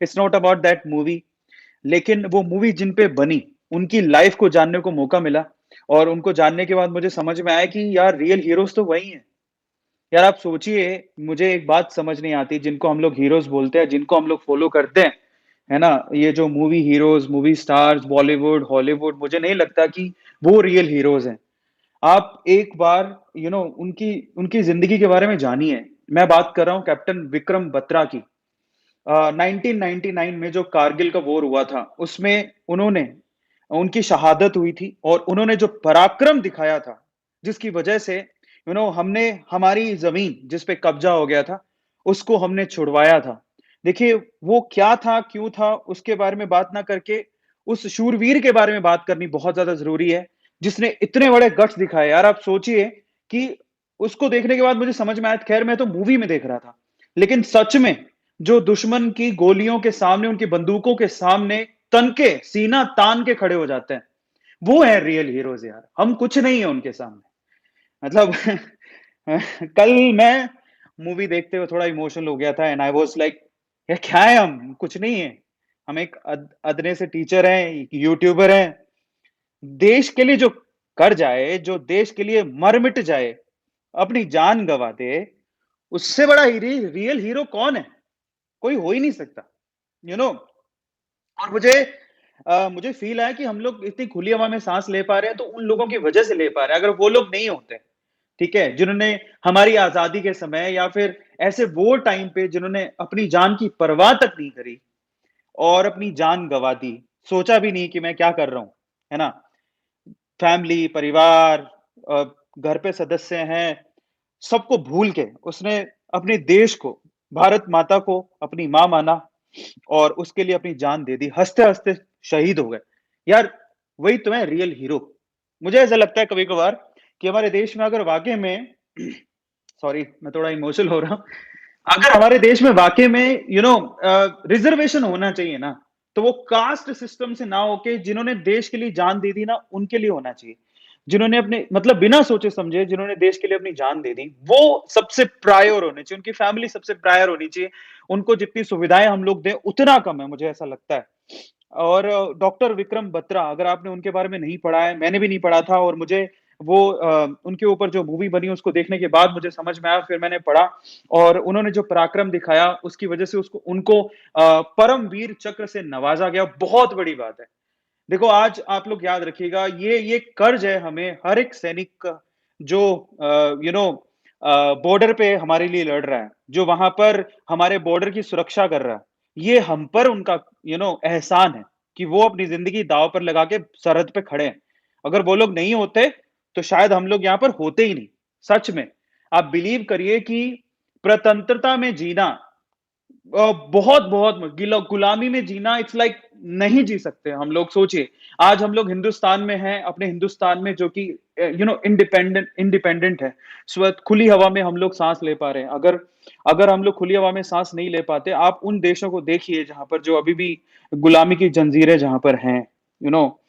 It's not about that movie. लेकिन वो movie जिन पे बनी, उनकी लाइफ को जानने को मौका मिला और उनको जानने के बाद मुझे समझ में आया कि यार रियल हीरोज़ तो वही हैं। यार आप सोचिए, मुझे एक बात समझ नहीं आती, जिनको हम लोग हीरोज़ बोलते हैं, जिनको हम लोग फ़ॉलो करते हैं, है ना? ये जो movie heroes, movie stars, Bollywood, Hollywood, मुझे नहीं लगता कि वो रियल हीरोज़ हैं। आप एक बार उनकी उनकी ज़िंदगी के बारे में जानिए। मैं बात कर रहा हूँ कैप्टन विक्रम बत्रा की। 1999 में जो कारगिल का वॉर हुआ था, उसमें उनकी शहादत हुई थी और उन्होंने जो पराक्रम दिखाया था, जिसकी वजह से हमने हमारी ज़मीन जिस पे कब्ज़ा हो गया था, उसको हमने छुड़वाया था। देखिए, वो क्या था, क्यों था, उसके बारे में बात ना करके, उस शूरवीर के बारे में बात करनी बहुत ज़्यादा ज़रूरी है, जिसने इतने बड़े गट्स दिखाए। यार आप सोचिए कि उसको देखने के बाद मुझे समझ में आया, खैर मैं तो मूवी में देख रहा था, लेकिन सच में जो दुश्मन की गोलियों के सामने, उनकी बंदूकों के सामने तन के, सीना तान के खड़े हो जाते हैं, वो है रियल हीरोज़ यार। हम कुछ नहीं है उनके सामने। मतलब कल मैं मूवी देखते हुए थोड़ा इमोशनल हो गया था एंड आई वाज़ लाइक यार क्या है हम? कुछ नहीं है। हम एक अदने से टीचर हैं, एक यूट्यूबर हैं। देश के लिए जो कर जाए, जो देश के लिए मर मिट जाए, अपनी जान गँवा दे, उससे बड़ा रियल हीरो कौन है? कोई हो ही नहीं सकता। यू नो और मुझे फ़ील आया कि हम लोग इतनी खुली हवा में साँस ले पा रहे हैं, तो उन लोगों की वजह से ले पा रहे हैं। अगर वो लोग नहीं होते, ठीक है? जिन्होंने हमारी आज़ादी के समय या फिर ऐसे वो टाइम पे जिन्होंने अपनी जान की परवाह तक नहीं करी और अपनी जान गँवा दी। सोचा भी नहीं कि मैं क्या कर रहा हूँ, है ना? फैमिली, परिवार, अ, घर पे सदस्य हैं, सबको भूल के उसने अपने देश को, भारत माता को अपनी माँ माना और उसके लिए अपनी जान दे दी। हँसते-हँसते शहीद हो गए। यार, वही तो है रियल हीरो। मुझे ऐसा लगता है कभी-कभार कि हमारे देश में अगर वाक़ई में सॉरी मैं थोड़ा इमोशनल हो रहा हूँ। अगर हमारे देश में वाक़ई में रिज़र्वेशन होना चाहिए ना, तो वो कास्ट सिस्टम से ना होके जिन्होंने देश के लिए जान दे दी ना, उनके लिए होना चाहिए। जिन्होंने अपने मतलब बिना सोचे-समझे जिन्होंने देश के लिए अपनी जान दे दी, वो सबसे प्रायर होने चाहिए, उनकी फैमिली सबसे प्रायर होनी चाहिए। उनको जितनी सुविधाएँ हम लोग दें, उतना कम है, मुझे ऐसा लगता है। और डॉक्टर विक्रम बत्रा, अगर आपने उनके बारे में नहीं पढ़ा है, मैंने भी नहीं पढ़ा था और मुझे उनके ऊपर जो मूवी बनी उसको देखने के बाद मुझे समझ में आया, फिर मैंने पढ़ा और उन्होंने जो पराक्रम दिखाया, उसकी वजह से उसको उनको परमवीर चक्र से नवाज़ा गया, बहुत बड़ी बात है। देखो, आज आप लोग याद रखिएगा, ये कर्ज है हमें हर एक सैनिक का जो बॉर्डर पे हमारे लिए लड़ रहा है, जो वहाँ पर हमारे बॉर्डर की सुरक्षा कर रहा है। ये हम पर उनका एहसान है कि वो अपनी ज़िंदगी दाँव पर लगा के सरहद पे खड़े हैं। अगर वो लोग नहीं होते, तो शायद हम लोग यहाँ पर होते ही नहीं। सच में, आप बिलीव करिए कि स्वतंत्रता में जीना बहुत गुलामी में जीना इट्स लाइक नहीं जी सकते हम लोग। सोचिए, आज हम लोग हिंदुस्तान में हैं, अपने हिंदुस्तान में जो कि इंडिपेंडेंट है। खुली हवा में हम लोग साँस ले पा रहे हैं। अगर अगर हम लोग खुली हवा में साँस नहीं ले पाते, आप उन देशों को देखिए जहाँ पर जो अभी भी गुलामी की जंजीरें जहाँ पर हैं, यू नो